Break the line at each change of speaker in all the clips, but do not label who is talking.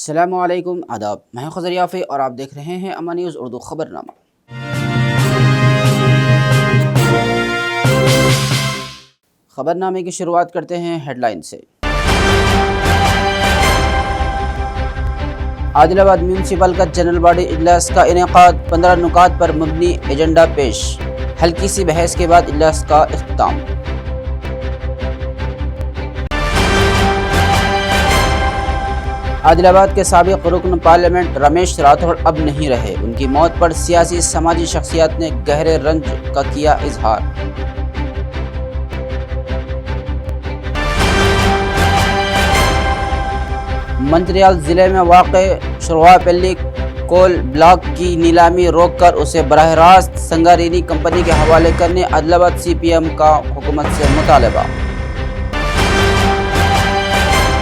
अस्सलामुअलैकुम आदाब, मैं खज़र याफ़ी और आप देख रहे हैं अमा न्यूज़ उर्दू ख़बरनामा। ख़बरनामे की शुरुआत करते हैं हेडलाइन से। आदिलाबाद म्यूनसिपल का जनरल बॉडी इजलास का इनेकाद, 15 नुकात पर मबनी एजेंडा पेश। हल्की सी बहस के बाद इजलास का इख्तिताम। आदिलाबाद के साबिक़ रुकन पार्लियामेंट रमेश राठौड़ अब नहीं रहे। उनकी मौत पर सियासी समाजी शख्सियत ने गहरे रंज का किया इजहार। मंत्रियाल जिले में वाक़े शुरवापल्ली कोल ब्लॉक की नीलामी रोककर उसे बराह रास्त संगारेनी कंपनी के हवाले करने आदिलाबाद CPM का हुकूमत से मुतालबा।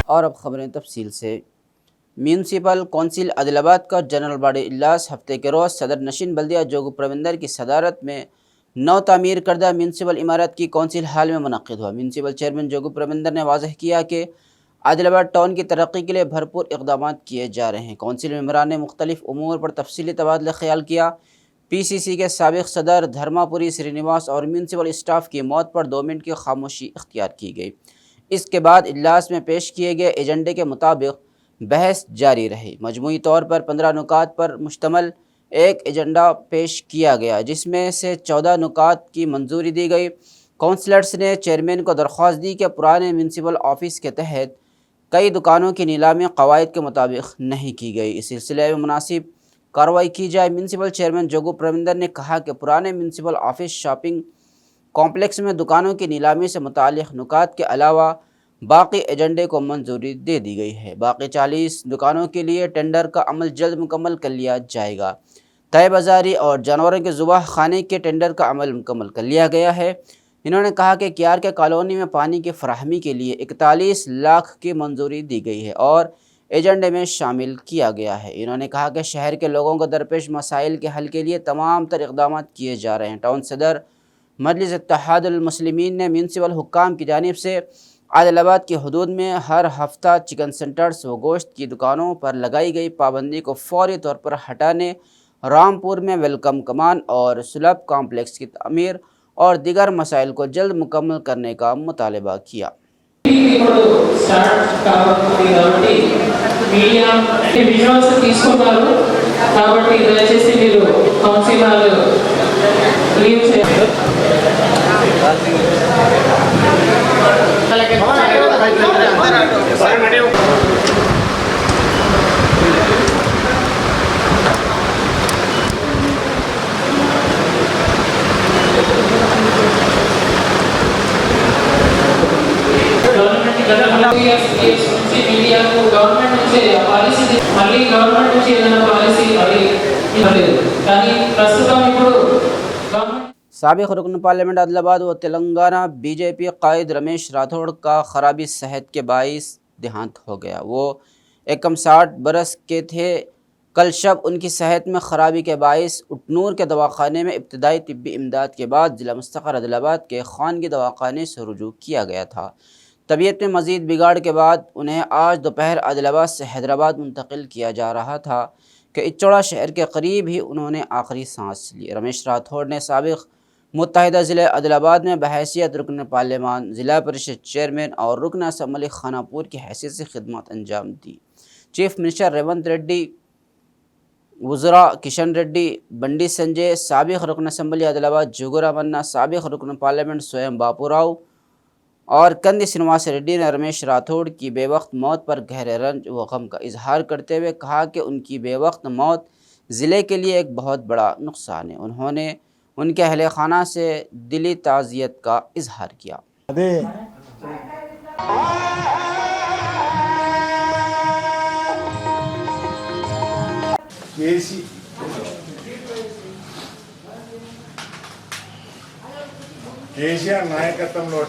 और अब खबरें तफसील से। म्यूनसिपल कौंसिल आदिलाबाद का जनरल बॉडी इजलास हफ्ते के रोज़ सदर नशीन बल्दिया जोगू प्रविंदर की सदारत में नौ तामीर करदा म्यूनसिपल इमारत की कौंसिल हाल में मुनक़िद हुआ। म्यूनसिपल चेयरमैन जोगू प्रविंदर ने वाज़ह किया कि आदिलाबाद टाउन की तरक्की के लिए भरपूर इक़दाम किए जा रहे हैं। कौंसिल मेंबरान ने मुख्तलिफ उमूर पर तफसीली तबादला ख्याल किया। PCC के साबिक़ सदर धर्मापुरी श्रीनिवास और म्यूनसिपल स्टाफ की मौत पर 2 मिनट की खामोशी इख्तियार की गई। इसके बाद इजलास में पेश किए गए एजेंडे के मुताबिक बहस जारी रही। मजमूई तौर पर 15 नुकात पर मुश्तमल एक एजेंडा पेश किया गया, जिसमें से 14 नुकात की मंजूरी दी गई। काउंसलर्स ने चेयरमैन को दरख्वास्त दी कि पुराने म्यूनसिपल ऑफिस के तहत कई दुकानों की नीलामी कवायद के मुताबिक नहीं की गई। इस सिलसिले में मुनासिब कार्रवाई की जाए। म्यूनसिपल चेयरमैन जोगू प्रविंदर ने कहा कि पुराने म्यूनसिपल ऑफिस शॉपिंग कॉम्प्लेक्स में दुकानों की नीलामी से मुताल्लिक़ नुकात के अलावा बाकी एजेंडे को मंजूरी दे दी गई है। बाकी 40 दुकानों के लिए टेंडर का अमल जल्द मुकम्मल कर लिया जाएगा। तय बाज़ारी और जानवरों के ज़ुबाह खाने के टेंडर का अमल मुकम्मल कर लिया गया है। इन्होंने कहा कि KRK कॉलोनी में पानी की फराहमी के लिए 41 लाख की मंजूरी दी गई है और एजेंडे में शामिल किया गया है। इन्होंने कहा कि शहर के लोगों को दरपेश मसाइल के हल के लिए तमाम तर इक़दाम किए जा रहे हैं। टाउन सदर मजलिस इत्तेहादुल मुस्लिमीन ने म्यूनसिपल हुक्काम की जानिब से आदिलाबाद की हदूद में हर हफ्ता चिकन सेंटर्स व गोश्त की दुकानों पर लगाई गई पाबंदी को फौरी तौर पर हटाने, रामपुर में वेलकम कमान और सुलभ कॉम्प्लेक्स की तमीर और दीगर मसाइल को जल्द मुकम्मल करने का मुतालबा किया। साबिक़ रुकन पार्लियामेंट आदिलाबाद व तेलंगाना BJP कायद रमेश राठौड़ का खराबी सेहत के बाइस देहांत हो गया। वो 61 बरस के थे। कल शब उनकी सेहत में खराबी के बाइस उटनूर के दवाखाने में इब्तदाई तिब्बी इमदाद के बाद ज़िला मुस्तक़र आदिलाबाद के खानगी दवाखाने से रुजू किया गया था। तबीयत में मज़ीद बिगाड़ के बाद उन्हें आज दोपहर आदिलाबाद से हैदराबाद मुंतकिल किया जा रहा था कि इचौड़ा शहर के करीब ही उन्होंने आखिरी सांस ली। रमेश राठौड़ ने साबिक़ मुत्तहिदा ज़िले आदिलाबाद में बहैसियत रुकन पार्लियामान, ज़िला परिषद चेयरमैन और रुकन असम्बली खानापुर की हैसियत से खिदमत अंजाम दी। चीफ मिनिस्टर रेवंत रेड्डी, वज़रा किशन रेड्डी, बंडी संजय, साबिक़ रुकन असम्बली आदिलाबाद जोगुरा मन्ना, साबिक़ रुकन पार्लियामेंट स्वयं बापूराव और कंदी श्रीनिवास रेड्डी ने रमेश राठौड़ की बेवक्त मौत पर गहरे रंज व गम का इजहार करते हुए कहा कि उनकी बेवक्त मौत ज़िले के लिए एक बहुत बड़ा नुकसान है। उन्होंने उनके अहले खाना से दिली ताज़ियत का इजहार किया।
కేసీఆర్ నాయకత్వంలో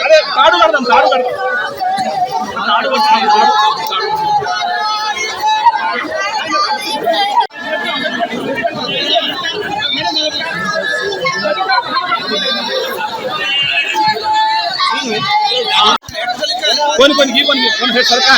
అదే తాడు కడదాం తాడు కడదాం కొన్ని सरकार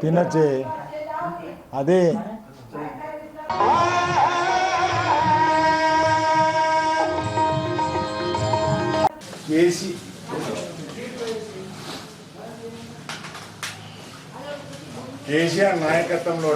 తినచ్చే అదే కేసీఆర్ నాయకత్వంలో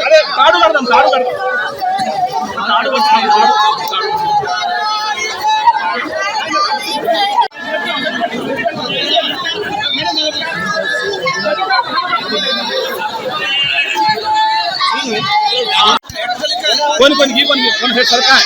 అదే తాడు కడదాం కొన్ని सरकार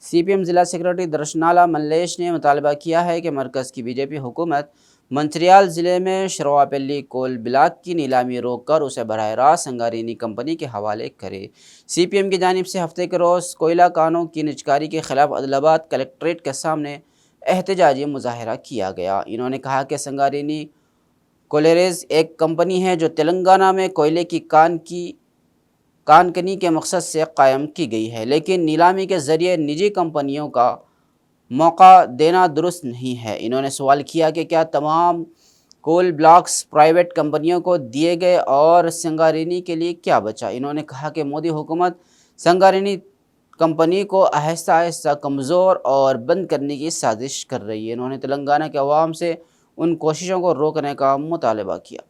CPM ज़िला सेक्रेटरी दर्शनाला मल्लेश ने मुतालबा किया है कि मरकज़ की बीजेपी हुकूमत मंचिरियाल ज़िले में शरवापल्ली कोल ब्लॉक की नीलामी रोककर उसे बराह रास्त संगारेनी कंपनी के हवाले करे। CPM की जानिब से हफ्ते के रोज़ कोयला कानों की निजकारी के खिलाफ अदलाबाद कलेक्ट्रेट के सामने एहतजाजी मुजाहरा किया गया। इन्होंने कहा कि संगारेनी कोलेरेज एक कंपनी है जो तेलंगाना में कोयले की कानकनी के मकसद से कायम की गई है, लेकिन नीलामी के ज़रिए निजी कंपनियों का मौका देना दुरुस्त नहीं है। इन्होंने सवाल किया कि क्या तमाम कोल ब्लॉक्स प्राइवेट कंपनियों को दिए गए और संगारेनी के लिए क्या बचा। इन्होंने कहा कि मोदी हुकूमत संगारेनी कंपनी को आहिस्ता आहिस्ता कमज़ोर और बंद करने की साजिश कर रही है। इन्होंने तेलंगाना के अवाम से उन कोशिशों को रोकने का मुतालबा किया।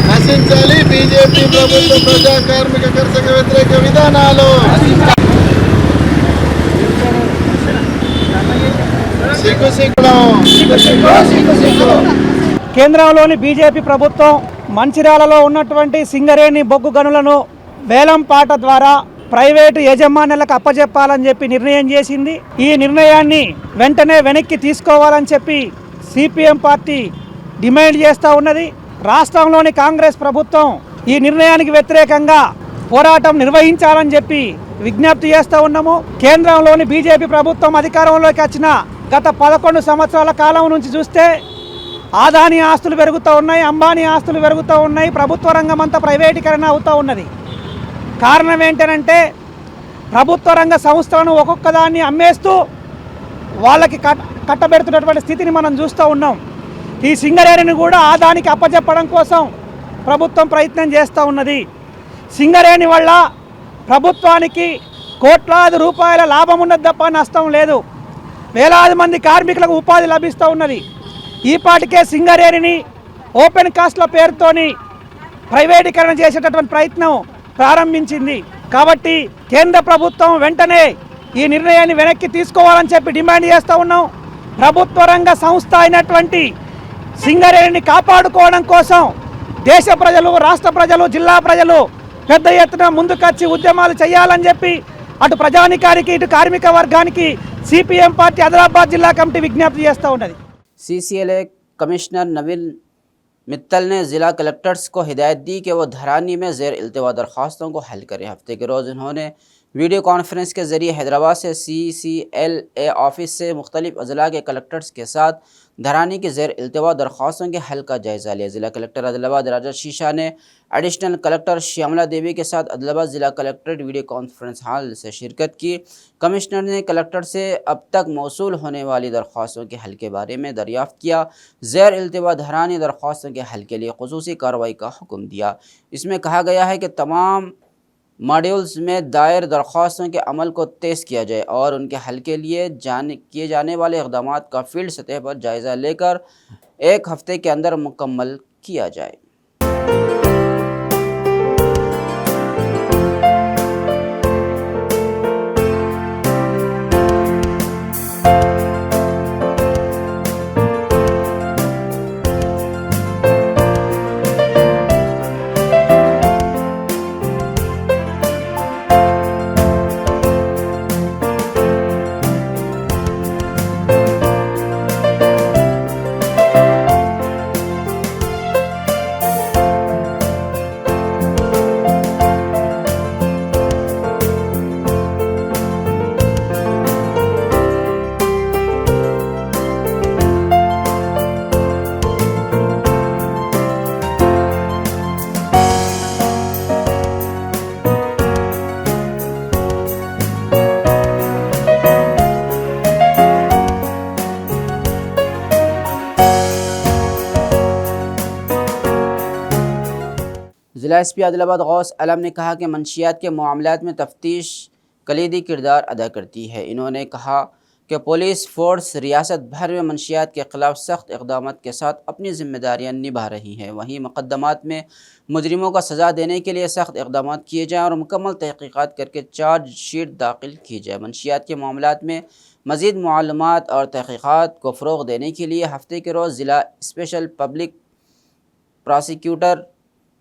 నశించాలి బీజేపీ ప్రభుత్వ ప్రజా కార్మిక కర్షక వ్యతిరేక విధానాలు
కేంద్రంలోని బీజేపీ ప్రభుత్వం మంచిర్యాలలో ఉన్నటువంటి సింగరేణి బొగ్గు గనులను వేలం పాట ద్వారా ప్రైవేటు యజమానులకు అప్పజెప్పాలని చెప్పి నిర్ణయం చేసింది. ఈ నిర్ణయాన్ని వెంటనే వెనక్కి తీసుకోవాలని చెప్పి సిపిఎం పార్టీ డిమాండ్ చేస్తూ ఉన్నది. రాష్ట్రంలోని కాంగ్రెస్ ప్రభుత్వం ఈ నిర్ణయానికి వ్యతిరేకంగా పోరాటం నిర్వహించాలని చెప్పి విజ్ఞప్తి చేస్తూ ఉన్నాము. కేంద్రంలోని బీజేపీ ప్రభుత్వం అధికారంలోకి వచ్చిన గత 11 సంవత్సరాల కాలం నుంచి చూస్తే ఆదాని ఆస్తులు పెరుగుతూ ఉన్నాయి, అంబానీ ఆస్తులు పెరుగుతూ ఉన్నాయి, ప్రభుత్వ రంగం అంతా ప్రైవేటీకరణ అవుతూ ఉన్నది. కారణం ఏంటంటే ప్రభుత్వ రంగ సంస్థలను ఒక్కొక్క దాన్ని అమ్మేస్తూ వాళ్ళకి కట్టబెడుతున్నటువంటి స్థితిని మనం చూస్తూ ఉన్నాం. ఈ సింగరేణిని కూడా ఆదానికి అప్పచెప్పడం కోసం ప్రభుత్వం ప్రయత్నం చేస్తూ ఉన్నది. సింగరేణి వల్ల ప్రభుత్వానికి కోట్లాది రూపాయల లాభం ఉన్నది తప్ప నష్టం లేదు. వేలాది మంది కార్మికులకు ఉపాధి లభిస్తూ ఉన్నది. ఈపాటికే సింగరేణిని ఓపెన్ కాస్ట్ల పేరుతోని ప్రైవేటీకరణ చేసేటటువంటి ప్రయత్నం ప్రారంభించింది. కాబట్టి కేంద్ర ప్రభుత్వం వెంటనే ఈ నిర్ణయాన్ని వెనక్కి తీసుకోవాలని చెప్పి డిమాండ్ చేస్తూ ఉన్నాం. ప్రభుత్వ రంగ సంస్థ అయినటువంటి సింగరేణిని కాపాడుకోవడం కోసం దేశ ప్రజలు, రాష్ట్ర ప్రజలు, జిల్లా ప్రజలు పెద్ద ఎత్తున ముందుకొచ్చి ఉద్యమాలు చేయాలని చెప్పి అటు ప్రజానికానికి ఇటు కార్మిక వర్గానికి సిపిఎం పార్టీ ఆదిలాబాద్ జిల్లా కమిటీ విజ్ఞప్తి చేస్తూ ఉన్నది.
CCLA कमिश्नर नवीन मित्तल ने ज़िला कलेक्टर्स को हिदायत दी कि वो धरानी में ज़ेर इल्तिवा दरख्वास्तों को हल करें। हफ्ते के रोज़ उन्होंने वीडियो कॉन्फ्रेंस के ज़रिए हैदराबाद से CCLA ऑफिस से मुख्तलिफ अज़ला के कलेक्टर्स के साथ धरानी की ज़ेर इल्तिवा दरख्वास्तों के हल का जायज़ा लिया। ज़िला कलेक्टर आदिलाबाद राजा शीशा ने एडिशनल कलेक्टर श्यामला देवी के साथ आदिलाबाद ज़िला कलेक्ट्रेट वीडियो कॉन्फ्रेंस हॉल से शिरकत की। कमिश्नर ने कलेक्टर से अब तक मौसूल होने वाली दरख्वास्तों के हल के बारे में दरियाफ़्त किया। ज़ेर इल्तिवा धरानी दरख्वास्तों के हल के लिए खुसूसी कार्रवाई का हुक्म दिया। इसमें कहा गया है कि तमाम मॉड्यूल्स में दायर दरख्वास्तों के अमल को तेज़ किया जाए और उनके हल के लिए किए जाने वाले इक़दामात का फील्ड सतह पर जायज़ा लेकर 1 हफ़्ते के अंदर मुकम्मल किया जाए। ज़िला SP आदिलाबाद गौस आलम ने कहा कि मंशियात के मामलात में तफ्तीश कलीदी किरदार अदा करती है। इन्होंने कहा कि पुलिस फोर्स रियासत भर में मंशियात के ख़िलाफ़ सख्त इक़दाम के साथ अपनी ज़िम्मेदारियाँ निभा रही है। वहीं मुक़द्दमात में मुजरिमों को सज़ा देने के लिए सख्त इक़दाम किए जाएँ और मुकम्मल तहक़ीक़ात करके चार्ज शीट दाखिल की जाए। मंशियात के मामलात में मज़ीद मालूमात और तहक़ीक़ात को फ़रोग़ देने के लिए हफ़्ते के रोज़ ज़िला special public prosecutor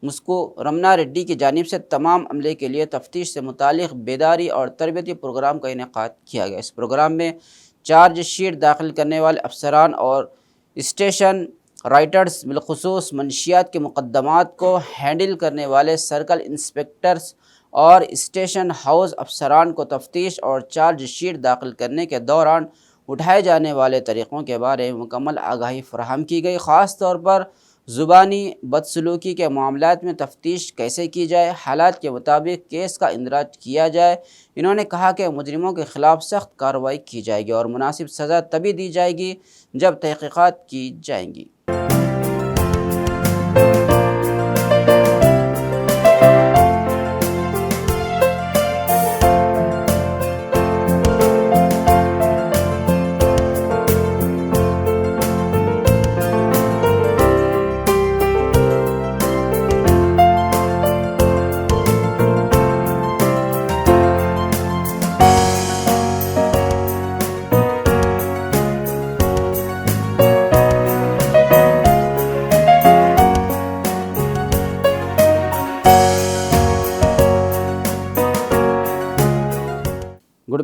Musko Ramana Reddy की जानिब से तमाम अमले के लिए तफ्तीश से मुतालिक बेदारी और तरबियती प्रोग्राम का इनेकाद किया गया। इस प्रोग्राम में चार्ज शीट दाखिल करने वाले अफसरान और स्टेशन राइटर्स, बिलखुसूस मंशियात के मुक़द्दमात को हैंडल करने वाले सर्कल इंस्पेक्टर्स और स्टेशन हाउस अफसरान को तफ्तीश और चार्ज शीट दाखिल करने के दौरान उठाए जाने वाले तरीक़ों के बारे में मुकम्मल आगाही फराहम की गई। ख़ास तौर पर ज़ुबानी बदसलूकी के मामलात में तफ्तीश कैसे की जाए, हालात के मुताबिक केस का इंदराज किया जाए। इन्होंने कहा कि मुजरिमों के ख़िलाफ़ सख्त कार्रवाई की जाएगी और मुनासिब सज़ा तभी दी जाएगी जब तहक़ीक़ात की जाएंगी।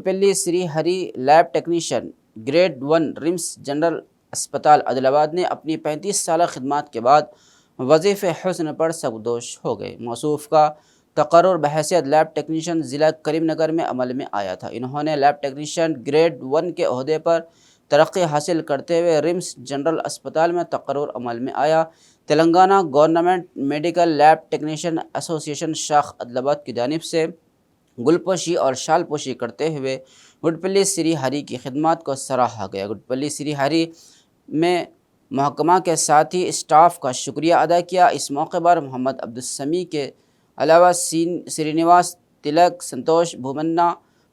Gudapalli Shri Hari lab technician grade 1 RIMS general अस्पताल आदिलाबाद ने अपनी 35 साल खिदमत के बाद वजीफ़े हुस्न पर सबदोश हो गए। मौसूफ का तकर्रुर बहैसियत लैब टेक्नीशियन ज़िला करीमनगर में अमल में आया था। इन्होंने लैब टेक्नीशियन ग्रेड 1 के ओहदे पर तरक्की हासिल करते हुए रिम्स जनरल अस्पताल में तकर्रुर अमल में आया। Telangana government medical lab technician association शाख आदिलाबाद की जानिब से गुलपोशी और शालपोशी करते हुए गुडपल्ली श्री हरि की खिदमत को सराहा गया। गुडपल्ली श्री हरि में महकमा के साथ ही स्टाफ का शुक्रिया अदा किया। इस मौके पर मोहम्मद अब्दुलसमी के अलावा श्रीनिवास, तिलक, संतोष, भूमन्ना,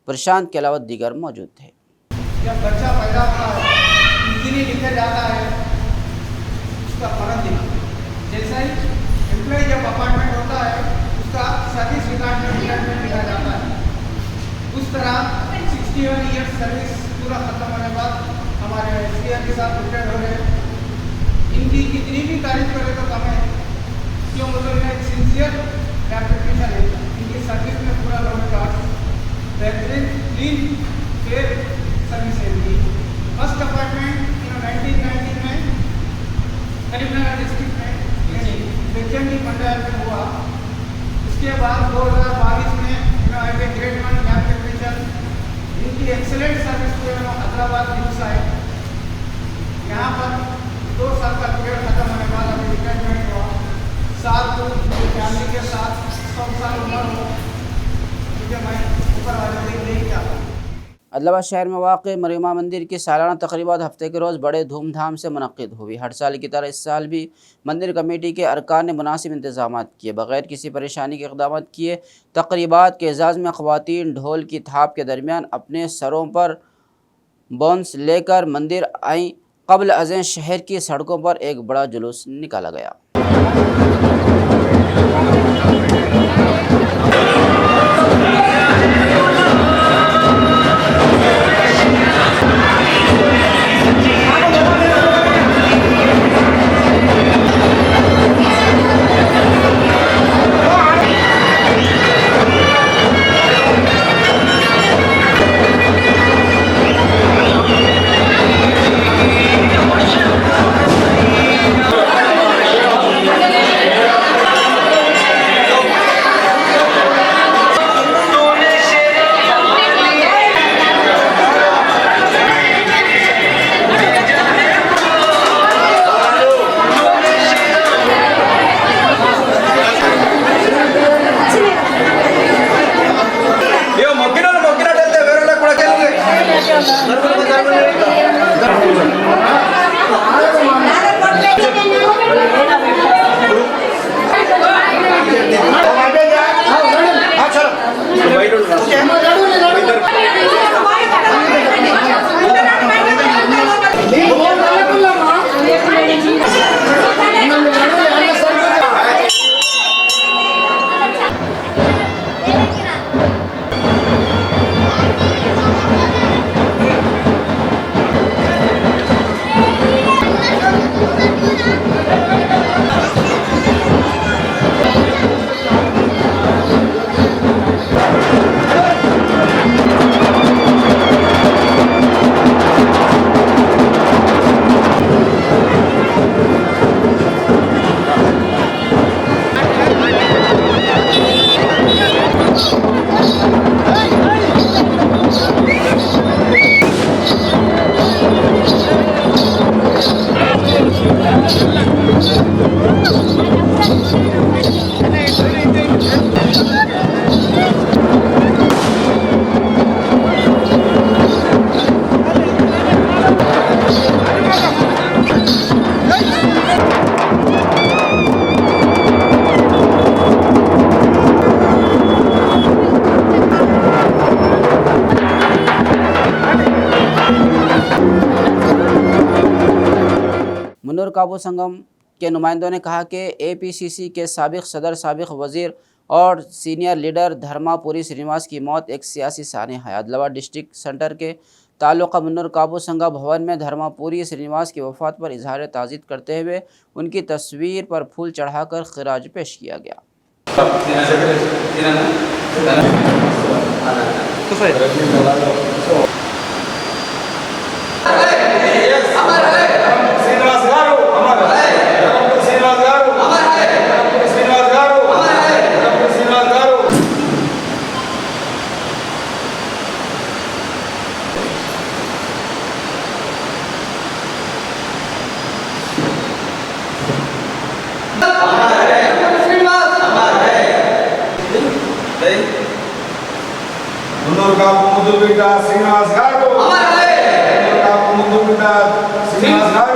प्रशांत के अलावा दीगर मौजूद थे।
जब बच्चा पैदा होता है, इजीली लिखा जाता है उसका फर्क दिखा। जैसे ही एम्प्लॉय जब अपॉइंटमेंट होता है उसका सर्विस रिटायरमेंट लिखा जाता है। उस तरह 61 ईयर्स सर्विस पूरा खत्म होने के बाद हमारे एसपीआर के साथ रिटायर हो रहे। इनकी कितनी भी तारीफ करें तो कम है, क्यों मतलब एक सिंसियर टेक्नीशियन है। इनकी सर्विस में पूरा लोगों का बेहतरीन क्लीन फेयर सर्विस है इनकी। फर्स्ट अपॉइंटमेंट 1990 में करीमनगर डिस्ट्रिक्ट में बेचंडी मंडल में हुआ। उसके बाद 2022 में ग्रेड 1 लैब टेक्नीशियन इनकी एक्सेलेंट सर्विस को हैदराबाद रिम्स आए। यहाँ पर 2 साल का पीरियड खत्म होने के बाद अभी रिटायरमेंट हुआ। साल को फैमिली के साथ 100 साल उम्र हो, मुझे मैं ऊपर वाले से यही चाहता हूँ।
आदिलाबाद शहर में वाक़ मरियमा मंदिर की सालाना तक़रीबात हफ्ते के रोज़ बड़े धूमधाम से मुनक़्क़िद हुई। हर साल की तरह इस साल भी मंदिर कमेटी के अरकान ने मुनासिब इंतज़ाम किए, बग़ैर किसी परेशानी के इक़दाम किए। तक़रीबात के एजाज़ में ख़वातीन ढोल की थाप के दरमियान अपने सरों पर बॉन्स लेकर मंदिर आईं। क़ब्ल अज़ें शहर की सड़कों पर एक बड़ा जुलूस निकाला गया। मुन्नूर काबू संगम के नुमाइंदों ने कहा कि APCC के साबिक़ सदर, साबिक़ वज़ीर और सीनियर लीडर धर्मापुरी श्रीनिवास की मौत एक सियासी सानिया है। आदिलाबाद डिस्ट्रिक्ट सेंटर के ताल्लुक़ा मुन्नूर काबू संगम भवन में धर्मापुरी श्रीनिवास की वफ़ात पर इजहार ताज़ीयत करते हुए उनकी तस्वीर पर फूल चढ़ाकर खिराज पेश किया गया।
శ్రీనివాస్ గారు శ్రీనివాస్ గారు శ్రీనివాస్ గారు శ్రీనివాస్ గారు మున్నూరు కాపు ముద్దు బిడ్డ శ్రీనివాస్ గారు మున్నూరు కాపు ముద్దు బిడ్డ శ్రీనివాస్ గారు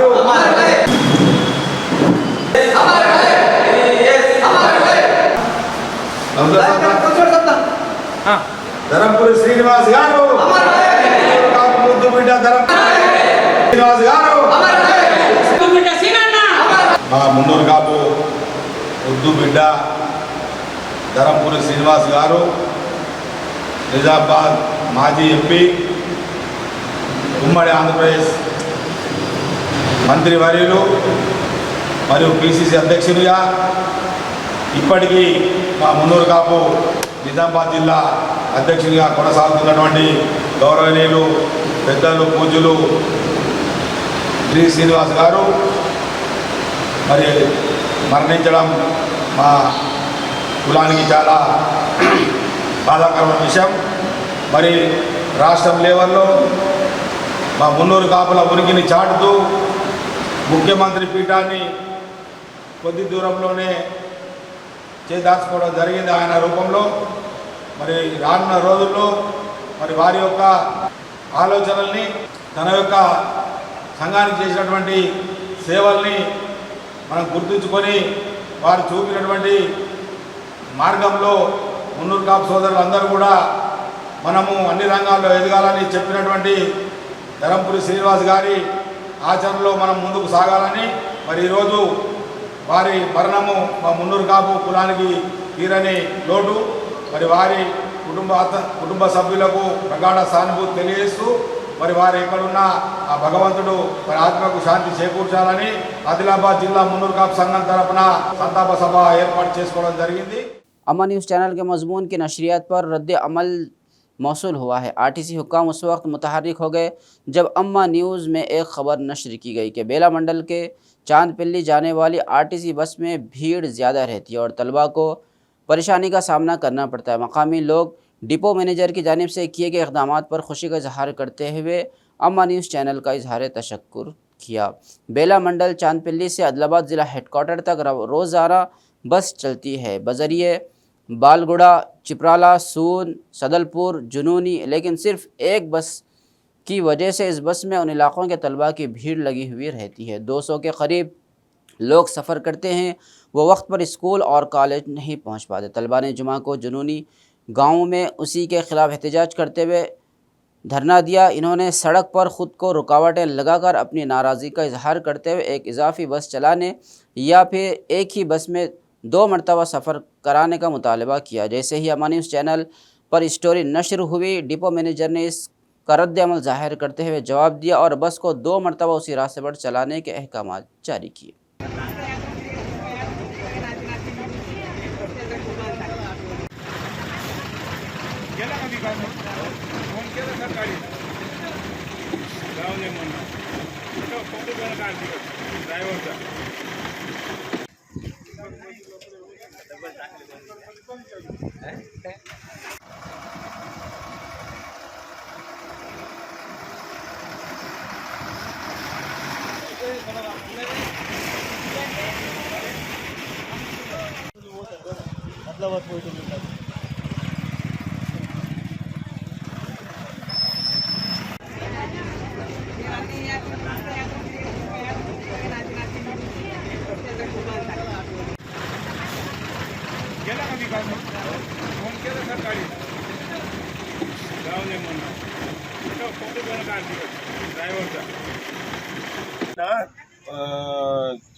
ధరంపూరి శ్రీనివాస్ గారు మున్నూరు కాపు ముద్దు బిడ్డ శ్రీనివాస్ గారు మా మున్నూరు కాపు ముద్దు బిడ్డ ధరంపూరి శ్రీనివాస్ గారు నిజామాబాద్ మాజీ ఎంపీ ఉమ్మడి ఆంధ్రప్రదేశ్ మంత్రివర్యులు మరియు పిసిసి అధ్యక్షునిగా ఇప్పటికీ మా మున్నూరు కాపు నిజామాబాద్ జిల్లా అధ్యక్షునిగా కొనసాగుతున్నటువంటి గౌరవనీయులు పెద్దలు పూజ్యులు శ్రీ శ్రీనివాస్ గారు మరి మరణించడం మా కులానికి చాలా బాధాకరమైన విషయం. మరి రాష్ట్రం లెవెల్లో మా మున్నూరు కాపుల ఉనికిని చాటుతూ ముఖ్యమంత్రి పీఠాన్ని కొద్ది దూరంలోనే చేదార్చుకోవడం జరిగింది ఆయన రూపంలో. మరి రానున్న రోజుల్లో మరి వారి యొక్క ఆలోచనల్ని తన యొక్క సంఘానికి చేసినటువంటి సేవల్ని మనం గుర్తుంచుకొని వారు చూపినటువంటి మార్గంలో మున్నూరు కాపు సోదరులందరూ కూడా మనము అన్ని రంగాల్లో ఎదగాలని చెప్పినటువంటి ధరంపూరి శ్రీనివాస్ గారి ఆచరణలో మనం ముందుకు సాగాలని మరి ఈరోజు వారి మరణము మా మున్నూరు కాపు కులానికి తీరని లోటు. మరి వారి కుటుంబ సభ్యులకు ప్రగాఢ సానుభూతి తెలియజేస్తూ మరి వారు ఎక్కడున్నా ఆ భగవంతుడు మరి ఆత్మకు శాంతి చేకూర్చాలని ఆదిలాబాద్ జిల్లా మున్నూరు కాపు సంఘం తరపున సంతాప సభ ఏర్పాటు చేసుకోవడం జరిగింది.
अम्मा न्यूज़ चैनल के मजमून की नशरियात पर रद्द अमल मौसूल हुआ है। आरटीसी हुक्काम उस वक्त मुतहर्रिक हो गए जब अम्मा न्यूज़ में एक खबर नशर की गई कि बेला मंडल के चांदपिल्ली जाने वाली आरटीसी बस में भीड़ ज़्यादा रहती है और तलबा को परेशानी का सामना करना पड़ता है। मकामी लोग डिपो मैनेजर की जानिब से किए गए इक़दाम पर खुशी का इजहार करते हुए अम्मा न्यूज़ चैनल का इजहार तशक्कुर किया। बेला मंडल चांदपिल्ली से आदिलाबाद ज़िला हेडक्वार्टर तक रोज़ाना बस चलती है बजरिए बालगुड़ा, चिपराला, सून, सदलपुर, जुनूनी, लेकिन सिर्फ एक बस की वजह से इस बस में उन इलाक़ों के तलबा की भीड़ लगी हुई रहती है। 200 के करीब लोग सफ़र करते हैं, वो वक्त पर स्कूल और कॉलेज नहीं पहुंच पाते। तलबा ने जुमा को जुनूनी गाँव में उसी के ख़िलाफ़ एहतजाज करते हुए धरना दिया। इन्होंने सड़क पर ख़ुद को रुकावटें लगाकर अपनी नाराज़गी का इजहार करते हुए एक इजाफी बस चलाने या फिर एक ही बस में 2 मरतबा सफ़र कराने का मुतालबा किया। जैसे ही अम्मा न्यूज़ चैनल पर स्टोरी नशर हुई, डिपो मैनेजर ने इसका रद्द अमल ज़ाहिर करते हुए जवाब दिया और बस को 2 मरतबा उसी रास्ते पर चलाने के अहकाम जारी किए।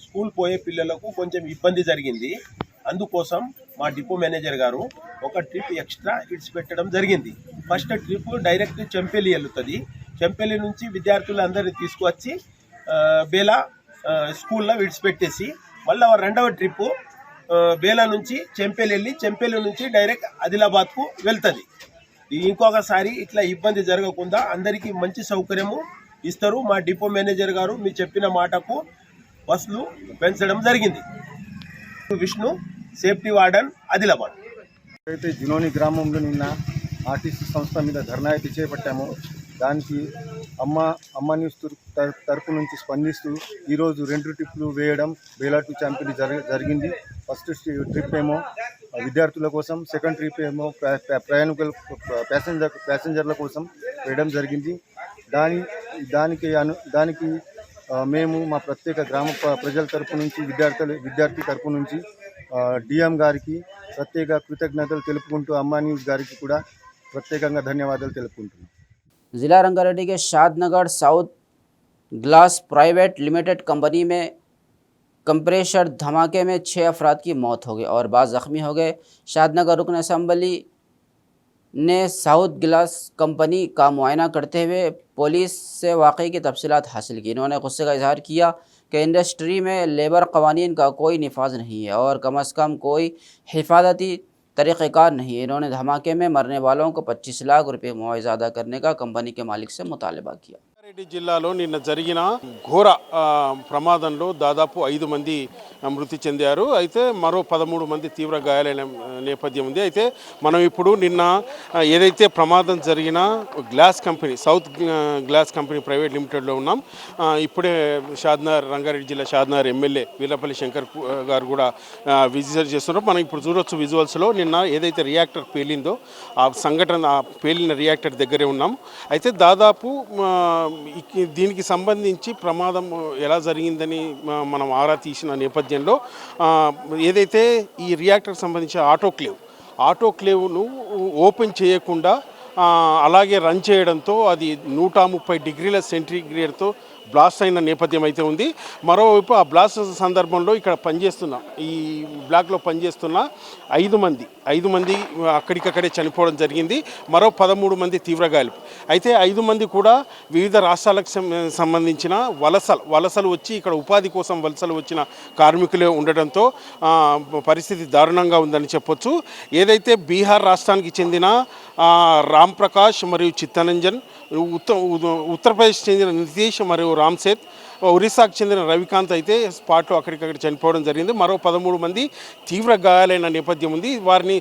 స్కూల్ పోయే పిల్లలకు కొంచెం ఇబ్బంది జరిగింది. అందుకోసం మా డిపో మేనేజర్ గారు ఒక ట్రిప్ ఎక్స్ట్రా ఇడిచిపెట్టడం జరిగింది. ఫస్ట్ ట్రిప్ డైరెక్ట్ చెంపెల్లి వెళ్తుంది. చెంపెల్లి నుంచి విద్యార్థులందరినీ తీసుకువచ్చి బేలా స్కూల్లో విడిచిపెట్టేసి మళ్ళీ రెండవ ట్రిప్పు బేలా నుంచి చెంపెల్లి వెళ్ళి చెంపెల్లి నుంచి డైరెక్ట్ ఆదిలాబాద్కు వెళ్తుంది. ఇంకొకసారి ఇట్లా ఇబ్బంది జరగకుండా అందరికీ మంచి సౌకర్యము ఇస్తారు. మా డిపో మేనేజర్ గారు మీరు చెప్పిన మాటకు బస్సులు పెంచడం జరిగింది. Vishnu, safety warden, Adilabad.
అయితే జినోని గ్రామంలో నిన్న ఆర్టీసీ సంస్థ మీద ధర్నా అయితే చేపట్టాము. దానికి అమ్మ న్యూస్ తరపు నుంచి స్పందిస్తూ ఈరోజు 2 ట్రిప్లు వేయడం బేలాటు చంపిణీ జరిగింది. ఫస్ట్ ట్రిప్ ఏమో విద్యార్థుల కోసం, సెకండ్ ట్రిప్ ఏమో ప్రయాణికుల ప్యాసింజర్ల కోసం వేయడం జరిగింది. దానికి మేము మా ప్రత్యేక గ్రామ ప్రజల తరపు నుంచి విద్యార్థి తరపు నుంచి డిఎం గారికి ప్రత్యేక కృతజ్ఞతలు తెలుపుకుంటూ అమ్మా న్యూస్ గారికి కూడా ప్రత్యేకంగా ధన్యవాదాలు తెలుపుకుంటున్నాం.
ज़िला रंगारेड्डी के Shadnagar south glass private limited company में कंप्रेशर धमाके में 6 अफराद की मौत हो गई और बाद ज़ख्मी हो गए। शादनगर रुकन असम्बली ने साउथ ग्लास कंपनी का मुआयना करते हुए पुलिस से वाक़ई की तफसीलात हासिल की। इन्होंने गुस्से का इजहार किया कि इंडस्ट्री में लेबर कवानीन का कोई निफाज नहीं है और कम अज़ कम कोई हिफाजती तरीक़ेकार नहीं है। इन्होंने धमाके में मरने वालों को 25 लाख रुपये मुआवजा अदा करने का कंपनी के मालिक से मुतालबा किया।
రంగారెడ్డి జిల్లాలో నిన్న జరిగిన ఘోర ప్రమాదంలో దాదాపు 5 మంది మృతి చెందారు. అయితే మరో 13 మంది తీవ్ర గాయాలైన నేపథ్యం ఉంది. అయితే మనం ఇప్పుడు నిన్న ఏదైతే ప్రమాదం జరిగిన glass company south glass company private లిమిటెడ్లో ఉన్నాం. ఇప్పుడే రంగారెడ్డి జిల్లా షాద్నగర్ ఎమ్మెల్యే వీలపల్లి శంకర్ గారు కూడా విజిట్ చేస్తున్నారు. మనం ఇప్పుడు చూడొచ్చు విజువల్స్లో నిన్న ఏదైతే రియాక్టర్ పేలిందో ఆ సంఘటన పేలిన రియాక్టర్ దగ్గరే ఉన్నాం. అయితే దాదాపు దీనికి సంబంధించి ప్రమాదం ఎలా జరిగిందని మనం ఆరా తీసిన నేపథ్యంలో ఏదైతే ఈ రియాక్టర్కి సంబంధించి ఆటోక్లేవ్ను ఓపెన్ చేయకుండా అలాగే రన్ చేయడంతో అది 130 డిగ్రీల సెంటీగ్రేడ్తో బ్లాస్ట్ అయిన నేపథ్యం అయితే ఉంది. మరోవైపు ఆ బ్లాస్ట్ సందర్భంలో ఇక్కడ ఈ బ్లాక్లో పనిచేస్తున్న 5 మంది అక్కడికక్కడే చనిపోవడం జరిగింది. మరో 13 మంది తీవ్ర గాయాలు. అయితే 5 మంది కూడా వివిధ రాష్ట్రాలకు సంబంధించిన వలసలు వచ్చి ఇక్కడ ఉపాధి కోసం వలసలు వచ్చిన కార్మికులే ఉండడంతో పరిస్థితి దారుణంగా ఉందని చెప్పొచ్చు. ఏదైతే బీహార్ రాష్ట్రానికి చెందిన రామ్ ప్రకాష్ మరియు చిత్తరంజన్, ఉత్తరప్రదేశ్ చెందిన నితీష్ మరియు రామ్సేత్, ఒరిస్సాకు చెందిన రవికాంత్ అయితే స్పాట్లో అక్కడికక్కడ చనిపోవడం జరిగింది. మరో 13 మంది తీవ్ర గాయాలైన నేపథ్యం ఉంది. వారిని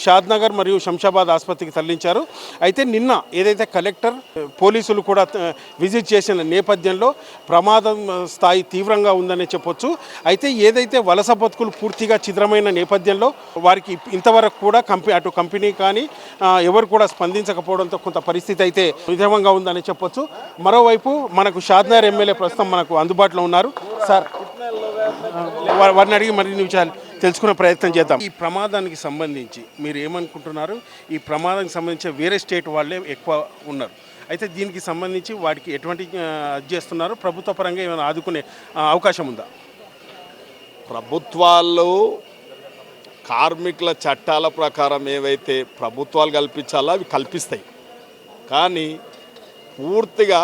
షాద్నగర్ మరియు శంషాబాద్ ఆసుపత్రికి తరలించారు. అయితే నిన్న ఏదైతే కలెక్టర్ పోలీసులు కూడా విజిట్ చేసిన నేపథ్యంలో ప్రమాదం స్థాయి తీవ్రంగా ఉందని చెప్పొచ్చు. అయితే ఏదైతే వలస బతుకులు పూర్తిగా ఛిద్రమైన నేపథ్యంలో వారికి ఇంతవరకు కూడా అటు కంపెనీ కానీ ఎవరు కూడా స్పందించకపోవడంతో కొంత పరిస్థితి అయితే విధంగా ఉందని చెప్పొచ్చు. మరోవైపు మనకు షాద్నగర్ ఎమ్మెల్యే ప్రస్తుతం మనకు అందుబాటులో ఉన్నారు. సార్, వారిని అడిగి మరిన్ని విషయాలు తెలుసుకునే ప్రయత్నం చేద్దాం. ఈ ప్రమాదానికి సంబంధించి మీరు ఏమనుకుంటున్నారు? ఈ ప్రమాదానికి సంబంధించి వేరే స్టేట్ వాళ్ళే ఎక్కువ ఉన్నారు. అయితే దీనికి సంబంధించి వాటికి ఎటువంటి చేస్తున్నారు? ప్రభుత్వ పరంగా ఏమైనా ఆదుకునే అవకాశం ఉందా?
ప్రభుత్వాలు కార్మికుల చట్టాల ప్రకారం ఏవైతే ప్రభుత్వాలు కల్పించాలో అవి కల్పిస్తాయి. కానీ పూర్తిగా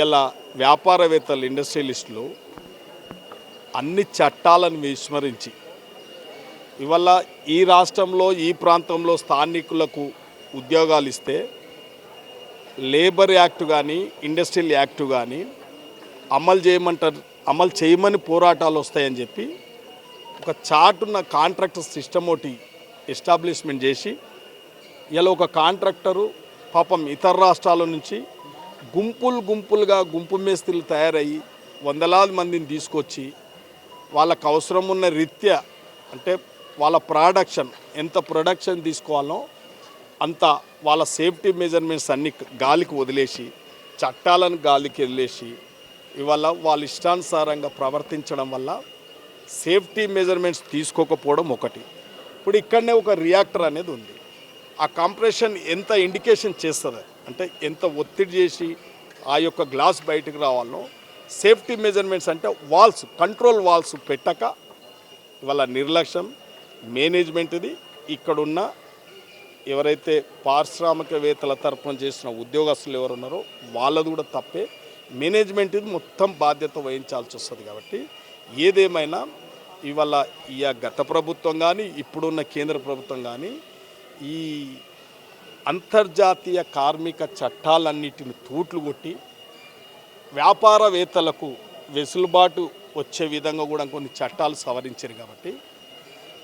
ఇలా వ్యాపారవేత్తలు, ఇండస్ట్రియలిస్టులు అన్ని చట్టాలను విస్మరించి ఇవాళ ఈ రాష్ట్రంలో ఈ ప్రాంతంలో స్థానికులకు ఉద్యోగాలు ఇస్తే లేబర్ యాక్ట్ కానీ ఇండస్ట్రియల్ యాక్ట్ కానీ అమలు చేయమని పోరాటాలు వస్తాయని చెప్పి ఒక చాటున్న కాంట్రాక్టర్ సిస్టమ్ ఒకటి ఎస్టాబ్లిష్మెంట్ చేసి ఇలా ఒక కాంట్రాక్టరు పాపం ఇతర రాష్ట్రాల నుంచి గుంపులుగా గుంపు మేస్త్రీలు తయారయ్యి వందలాది మందిని తీసుకొచ్చి వాళ్ళకు అవసరం ఉన్న రీత్యా అంటే వాళ్ళ ఎంత ప్రొడక్షన్ తీసుకోవాలో అంత వాళ్ళ సేఫ్టీ మెజర్మెంట్స్ అన్ని గాలికి వదిలేసి చట్టాలను గాలికి వదిలేసి ఇవాళ వాళ్ళ ఇష్టానుసారంగా ప్రవర్తించడం వల్ల సేఫ్టీ మెజర్మెంట్స్ తీసుకోకపోవడం ఒకటి. ఇప్పుడు ఇక్కడనే ఒక రియాక్టర్ అనేది ఉంది. ఆ కంప్రెషన్ ఎంత ఇండికేషన్ చేస్తుంది అంటే ఎంత ఒత్తిడి చేసి ఆ యొక్క గ్లాస్ బయటకు రావాలో సేఫ్టీ మెజర్మెంట్స్ అంటే కంట్రోల్ వాల్స్ పెట్టక ఇవాళ నిర్లక్ష్యం మేనేజ్మెంట్ది. ఇక్కడున్న ఎవరైతే పారిశ్రామికవేత్తల తరఫున చేసిన ఉద్యోగస్తులు ఎవరు ఉన్నారో వాళ్ళది కూడా తప్పే. మేనేజ్మెంట్ ఇది మొత్తం బాధ్యత వహించాల్సి వస్తుంది. కాబట్టి ఏదేమైనా ఇవాళ గత ప్రభుత్వం కానీ ఇప్పుడున్న కేంద్ర ప్రభుత్వం కానీ ఈ అంతర్జాతీయ కార్మిక చట్టాలన్నిటిని తూట్లు కొట్టి వ్యాపారవేత్తలకు వెసులుబాటు వచ్చే విధంగా కూడా కొన్ని చట్టాలు సవరించారు. కాబట్టి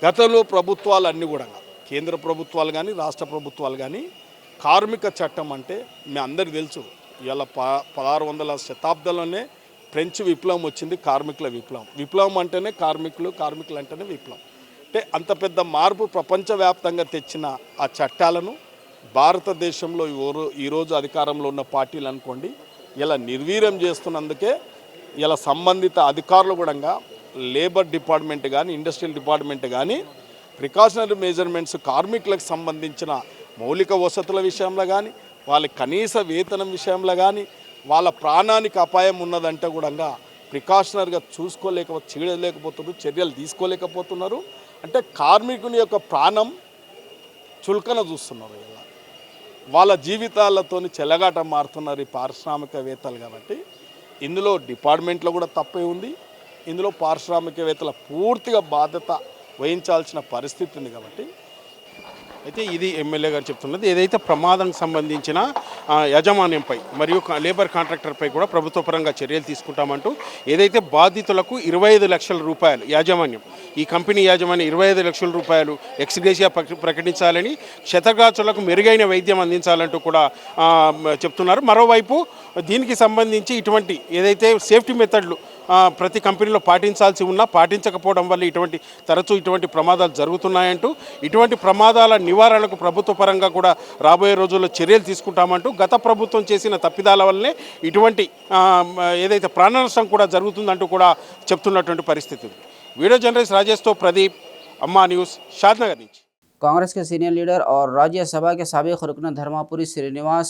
గతంలో ప్రభుత్వాలు అన్నీ కూడా కేంద్ర ప్రభుత్వాలు కానీ రాష్ట్ర ప్రభుత్వాలు కానీ కార్మిక చట్టం అంటే మీ అందరికీ తెలుసు. ఇవాళ 1600వ శతాబ్దంలోనే ఫ్రెంచ్ విప్లవం వచ్చింది, కార్మికుల విప్లవం. విప్లవం అంటేనే కార్మికులు, కార్మికులు అంటేనే విప్లవం. అంటే అంత పెద్ద మార్పు ప్రపంచవ్యాప్తంగా తెచ్చిన ఆ చట్టాలను భారతదేశంలో ఈరోజు అధికారంలో ఉన్న పార్టీలు అనుకోండి ఇలా నిర్వీర్యం చేస్తున్నందుకే ఇలా సంబంధిత అధికారులు కూడా లేబర్ డిపార్ట్మెంట్ కానీ ఇండస్ట్రియల్ డిపార్ట్మెంట్ కానీ ప్రికాషనరీ మెజర్మెంట్స్ కార్మికులకు సంబంధించిన మౌలిక వసతుల విషయంలో కానీ వాళ్ళ కనీస వేతనం విషయంలో కానీ వాళ్ళ ప్రాణానికి అపాయం ఉన్నదంటే కూడా ప్రికాషనరీగా చేయలేకపోతున్నారు, చర్యలు తీసుకోలేకపోతున్నారు. అంటే కార్మికుని యొక్క ప్రాణం చులకన చూస్తున్నారు. ఇలా వాళ్ళ జీవితాలతోని చెలగాట మారుతున్నారు ఈ పారిశ్రామికవేత్తలు. కాబట్టి ఇందులో డిపార్ట్మెంట్లో కూడా తప్పే ఉంది, ఇందులో పారిశ్రామికవేత్తల పూర్తిగా బాధ్యత వహించాల్సిన పరిస్థితి ఉంది. కాబట్టి అయితే ఇది ఎమ్మెల్యే గారు చెప్తున్నది. ఏదైతే ప్రమాదం సంబంధించిన యాజమాన్యంపై మరియు లేబర్ కాంట్రాక్టర్పై కూడా ప్రభుత్వ పరంగా చర్యలు తీసుకుంటామంటూ ఏదైతే బాధితులకు 25 లక్షల రూపాయలు యాజమాన్యం, ఈ కంపెనీ యాజమాన్యం 25 లక్షల రూపాయలు ఎక్స్గ్రేషియా ప్రకటించాలని, క్షతగాత్రులకు మెరుగైన వైద్యం అందించాలంటూ కూడా చెప్తున్నారు. మరోవైపు దీనికి సంబంధించి ఇటువంటి ఏదైతే సేఫ్టీ మెథడ్లు ప్రతి కంపెనీలో పాటించాల్సి ఉన్నా పాటించకపోవడం వల్ల తరచూ ఇటువంటి ప్రమాదాలు జరుగుతున్నాయంటూ, ఇటువంటి ప్రమాదాల నివారణకు ప్రభుత్వ పరంగా కూడా రాబోయే రోజుల్లో చర్యలు తీసుకుంటామంటూ, గత ప్రభుత్వం చేసిన తప్పిదాల వల్లనే ఇటువంటి ఏదైతే ప్రాణ నష్టం కూడా జరుగుతుందంటూ కూడా చెప్తున్నటువంటి పరిస్థితి ఉంది. వీడియో జర్నలిస్ట్ రాజేష్తో ప్రదీప్, अम्मा न्यूज़, शादनगर नीचे।
कांग्रेस के सीनियर लीडर और राज्यसभा के साबिक रुकन धर्मापुरी श्रीनिवास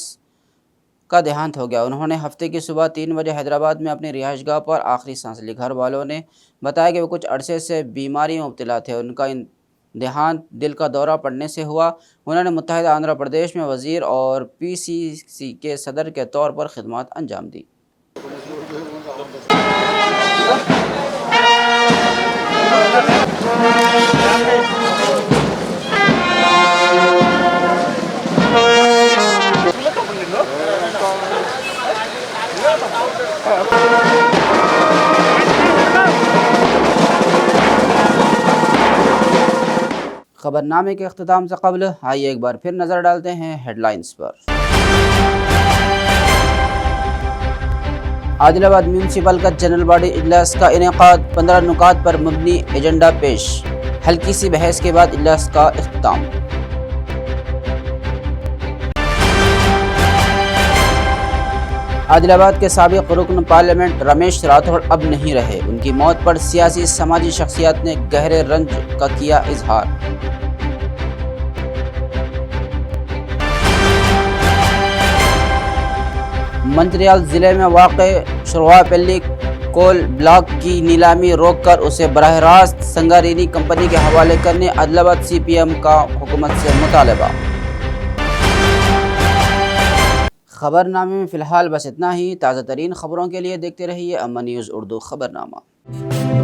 का देहांत हो गया। उन्होंने हफ्ते की सुबह 3 बजे हैदराबाद में अपनी रिहाइशगाह पर आखिरी सांस ली। घर वालों ने बताया कि वो कुछ अरसे से बीमारी में मुब्तला थे। उनका देहांत दिल का दौरा पड़ने से हुआ। उन्होंने मुत्तहिदा आंध्र प्रदेश में वज़ीर और PCC के सदर के तौर पर खिदमत अंजाम दी। खबरनामे के अख्ताम से कबल आइए एक बार फिर नज़र डालते हैं हेडलाइंस पर। आदिलाबाद म्यूनसिपल का जनरल बॉडी इजलास का इनेकाद, 15 नुकात पर मबनी एजेंडा पेश। हल्की सी बहस के बाद इजलास का इख्तिताम। आदिलाबाद के साबिक रुकन पार्लियामेंट रमेश राठौड़ अब नहीं रहे। उनकी मौत पर सियासी समाजी शख्सियत ने गहरे रंज का किया इजहार। मंचिरियाल जिले में वाक़े शुरवापल्ली कोल ब्लॉक की नीलामी रोककर उसे बराह रास्त संगारेनी कंपनी के हवाले करने आदिलाबाद CPM का हुकूमत से मुतालबा। खबरनामे में फ़िलहाल बस इतना ही। ताज़ा तरीन खबरों के लिए देखते रहिए अम्मा न्यूज़ उर्दू खबरनामा।